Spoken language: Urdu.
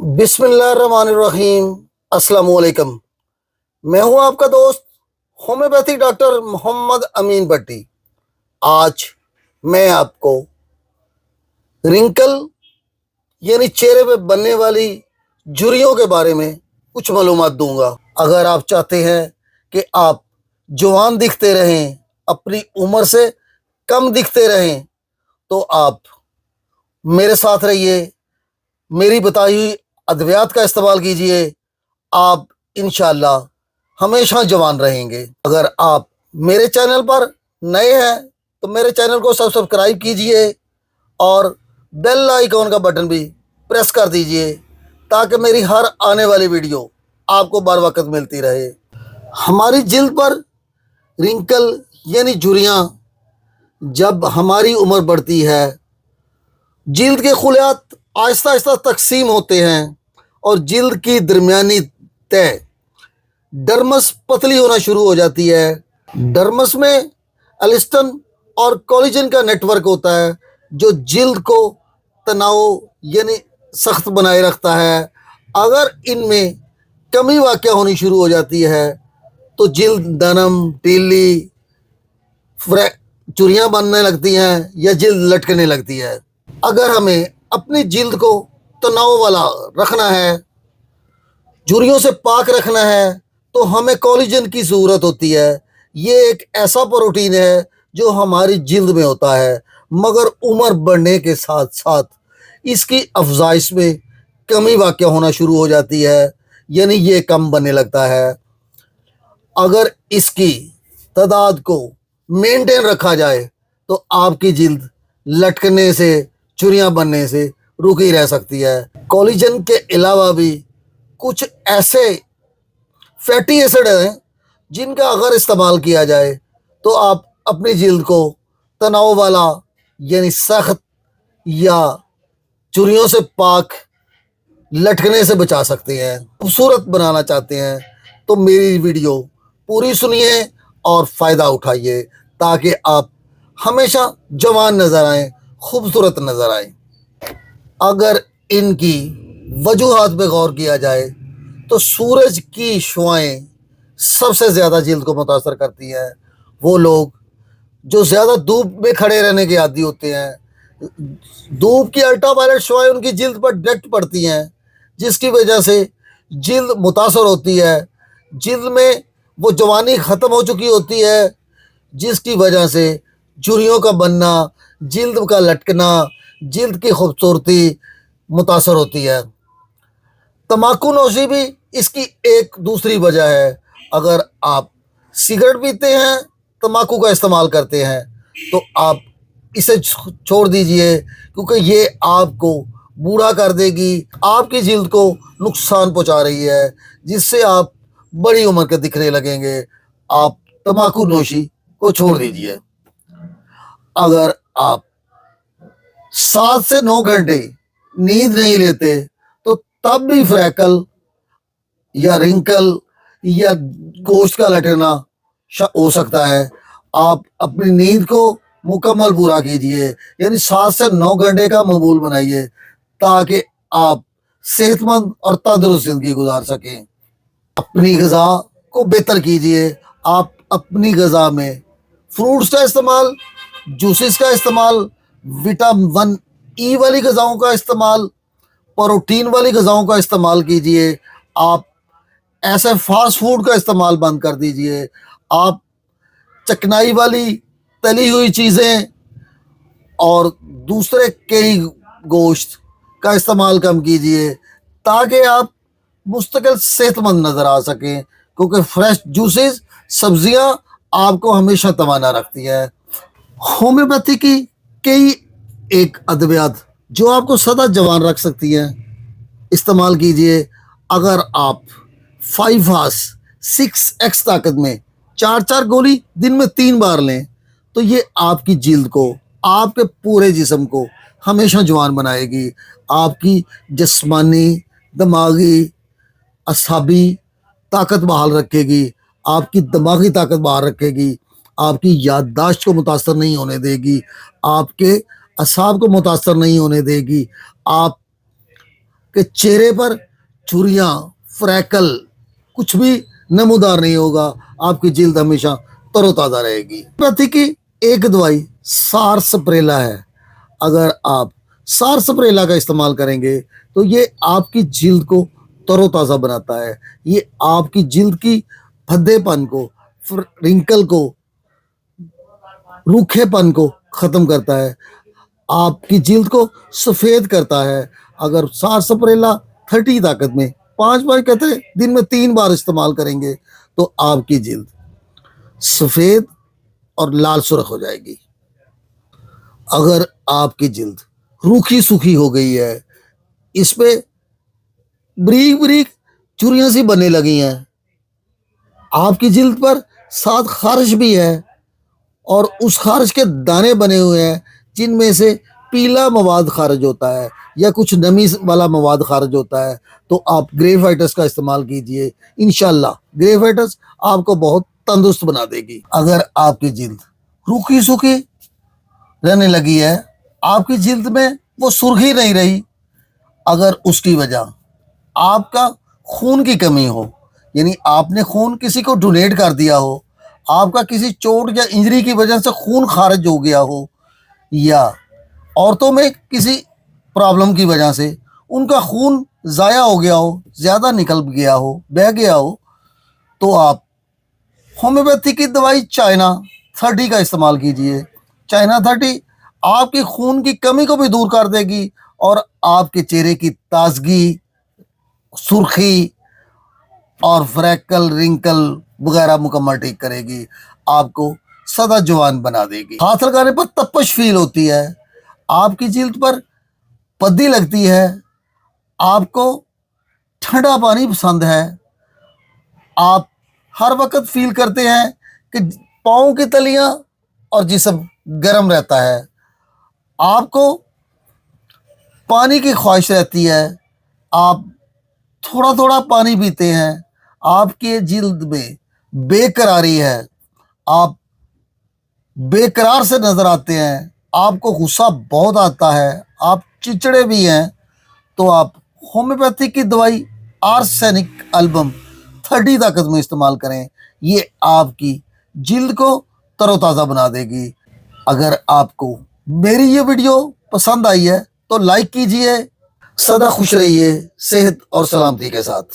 بسم اللہ الرحمن الرحیم۔ السلام علیکم۔ میں ہوں آپ کا دوست ہومیوپیتھک ڈاکٹر محمد امین بٹی۔ آج میں آپ کو رنکل یعنی چہرے پہ بننے والی جھریوں کے بارے میں کچھ معلومات دوں گا۔ اگر آپ چاہتے ہیں کہ آپ جوان دکھتے رہیں، اپنی عمر سے کم دکھتے رہیں، تو آپ میرے ساتھ رہیے، میری بتائی ہوئی ادویات کا استعمال کیجئے، آپ انشاءاللہ ہمیشہ جوان رہیں گے۔ اگر آپ میرے چینل پر نئے ہیں تو میرے چینل کو سبسکرائب کیجئے اور بیل آئیکن کا بٹن بھی پریس کر دیجئے تاکہ میری ہر آنے والی ویڈیو آپ کو بر وقت ملتی رہے۔ ہماری جلد پر رنکل یعنی جھریاں جب ہماری عمر بڑھتی ہے، جلد کے خلیات آہستہ آہستہ تقسیم ہوتے ہیں اور جلد کی درمیانی تہ ڈرمس پتلی ہونا شروع ہو جاتی ہے۔ ڈرمس میں الیسٹن اور کولیجن کا نیٹ ورک ہوتا ہے جو جلد کو تناؤ یعنی سخت بنائے رکھتا ہے۔ اگر ان میں کمی واقع ہونی شروع ہو جاتی ہے تو جلد نرم، ٹیلی، جھریاں بننے لگتی ہیں یا جلد لٹکنے لگتی ہے۔ اگر ہمیں اپنی جلد کو تناؤ والا رکھنا ہے، جھریوں سے پاک رکھنا ہے، تو ہمیں کولیجن کی ضرورت ہوتی ہے۔ یہ ایک ایسا پروٹین ہے جو ہماری جلد میں ہوتا ہے، مگر عمر بڑھنے کے ساتھ ساتھ اس کی افزائش میں کمی واقع ہونا شروع ہو جاتی ہے، یعنی یہ کم بننے لگتا ہے۔ اگر اس کی تعداد کو مینٹین رکھا جائے تو آپ کی جلد لٹکنے سے، جھریاں بننے سے رکی رہ سکتی ہے۔ کولیجن کے علاوہ بھی کچھ ایسے فیٹی ایسڈ ہیں جن کا اگر استعمال کیا جائے تو آپ اپنی جلد کو تناؤ والا یعنی سخت یا جھریوں سے پاک، لٹکنے سے بچا سکتے ہیں۔ خوبصورت بنانا چاہتے ہیں تو میری ویڈیو پوری سنیے اور فائدہ اٹھائیے تاکہ آپ ہمیشہ جوان نظر آئیں، خوبصورت نظر آئیں۔ اگر ان کی وجوہات پہ غور کیا جائے تو سورج کی شعائیں سب سے زیادہ جلد کو متاثر کرتی ہیں۔ وہ لوگ جو زیادہ دھوپ میں کھڑے رہنے کے عادی ہوتے ہیں، دھوپ کی الٹرا وائلٹ شعائیں ان کی جلد پر ڈائریکٹ پڑتی ہیں، جس کی وجہ سے جلد متاثر ہوتی ہے۔ جلد میں وہ جوانی ختم ہو چکی ہوتی ہے، جس کی وجہ سے جھریوں کا بننا، جلد کا لٹکنا، جلد کی خوبصورتی متاثر ہوتی ہے۔ تمباکو نوشی بھی اس کی ایک دوسری وجہ ہے۔ اگر آپ سگریٹ پیتے ہیں، تمباکو کا استعمال کرتے ہیں، تو آپ اسے چھوڑ دیجئے، کیونکہ یہ آپ کو بوڑھا کر دے گی، آپ کی جلد کو نقصان پہنچا رہی ہے، جس سے آپ بڑی عمر کے دکھنے لگیں گے۔ آپ تمباکو نوشی کو چھوڑ دیجئے۔ اگر آپ 7 سے 9 گھنٹے نیند نہیں لیتے تو تب بھی فریکل یا رنکل یا گوشت کا لٹکنا ہو سکتا ہے۔ آپ اپنی نیند کو مکمل پورا کیجئے، یعنی 7 سے 9 گھنٹے کا معمول بنائیے تاکہ آپ صحت مند اور تندرست زندگی گزار سکیں۔ اپنی غذا کو بہتر کیجئے۔ آپ اپنی غذا میں فروٹس کا استعمال، جوسز کا استعمال، وٹامن ای والی غذاؤں کا استعمال، پروٹین والی غذاؤں کا استعمال کیجئے۔ آپ ایسے فاسٹ فوڈ کا استعمال بند کر دیجئے۔ آپ چکنائی والی تلی ہوئی چیزیں اور دوسرے کئی گوشت کا استعمال کم کیجئے تاکہ آپ مستقل صحت مند نظر آ سکیں، کیونکہ فریش جوسز، سبزیاں آپ کو ہمیشہ توانا رکھتی ہے۔ ہومیوپیتھی کی کئی ایک ادویات جو آپ کو سدا جوان رکھ سکتی ہیں، استعمال کیجئے۔ اگر آپ 5 ہارس 6x طاقت میں 4 گولی دن میں 3 بار لیں تو یہ آپ کی جلد کو، آپ کے پورے جسم کو ہمیشہ جوان بنائے گی۔ آپ کی جسمانی، دماغی، اعصابی طاقت بحال رکھے گی، آپ کی دماغی طاقت بحال رکھے گی، آپ کی یادداشت کو متاثر نہیں ہونے دے گی، آپ کے اعصاب کو متاثر نہیں ہونے دے گی۔ آپ کہ چہرے پر جھریاں فریکل کچھ بھی نمودار نہیں ہوگا. آپ کی جلد ہمیشہ تر و تازہ رہے گی. ہومیوپیتھی کی ایک دوائی سارسپریلا ہے. اگر آپ سارسپریلا کا استعمال کریں گے تو یہ آپ کی جلد کو تر و تازہ بناتا ہے. یہ آپ کی جلد کی بھدے پن کو، رنکل کو، روکھے پن کو ختم کرتا ہے. آپ کی جلد کو سفید کرتا ہے. اگر سارسپریلا 30 طاقت میں 5 بار کہتے ہیں دن میں 3 بار استعمال کریں گے تو آپ کی جلد سفید اور لال سرخ ہو جائے گی. اگر آپ کی جلد روکھی سوکھی ہو گئی ہے، اس پہ بریک بریک چوریاں سی بننے لگی ہیں، آپ کی جلد پر ساتھ خارش بھی ہے اور اس خارش کے دانے بنے ہوئے ہیں جن میں سے پیلا مواد خارج ہوتا ہے یا کچھ نمی والا مواد خارج ہوتا ہے، تو آپ گریپ وائٹس کا استعمال کیجئے. انشاءاللہ گریپ وائٹس آپ کو بہت تندرست بنا دے گی. اگر آپ کی جلد روکھی سوکھی رہنے لگی ہے، آپ کی جلد میں وہ سرخی نہیں رہی، اگر اس کی وجہ آپ کا خون کی کمی ہو، یعنی آپ نے خون کسی کو ڈونیٹ کر دیا ہو، آپ کا کسی چوٹ یا انجری کی وجہ سے خون خارج ہو گیا ہو، یا عورتوں میں کسی پرابلم کی وجہ سے ان کا خون ضائع ہو گیا ہو، زیادہ نکل گیا ہو، بہہ گیا ہو، تو آپ ہومیوپیتھی کی دوائی چائنا 30 کا استعمال کیجئے. چائنا 30 آپ کی خون کی کمی کو بھی دور کر دے گی اور آپ کے چہرے کی تازگی، سرخی اور فریکل، رنکل وغیرہ مکمل ٹھیک کرے گی. آپ کو سدا جوان بنا دے گی. ہاتھ لگانے پر تپش فیل ہوتی ہے، آپ کی جلد پر پدی لگتی ہے، آپ کو ٹھنڈا پانی پسند ہے، آپ ہر وقت فیل کرتے ہیں کہ پاؤں کی تلیاں اور جسم گرم رہتا ہے، آپ کو پانی کی خواہش رہتی ہے، آپ تھوڑا تھوڑا پانی پیتے ہیں، آپ کی جلد میں بے قراری ہے، آپ بے قرار سے نظر آتے ہیں، آپ کو غصہ بہت آتا ہے، آپ چچڑے بھی ہیں، تو آپ ہومیوپیتھی کی دوائی آرسینک البم 30 طاقت میں استعمال کریں. یہ آپ کی جلد کو تر و تازہ بنا دے گی. اگر آپ کو میری یہ ویڈیو پسند آئی ہے تو لائک کیجئے. سدا خوش رہیے صحت اور سلامتی کے ساتھ.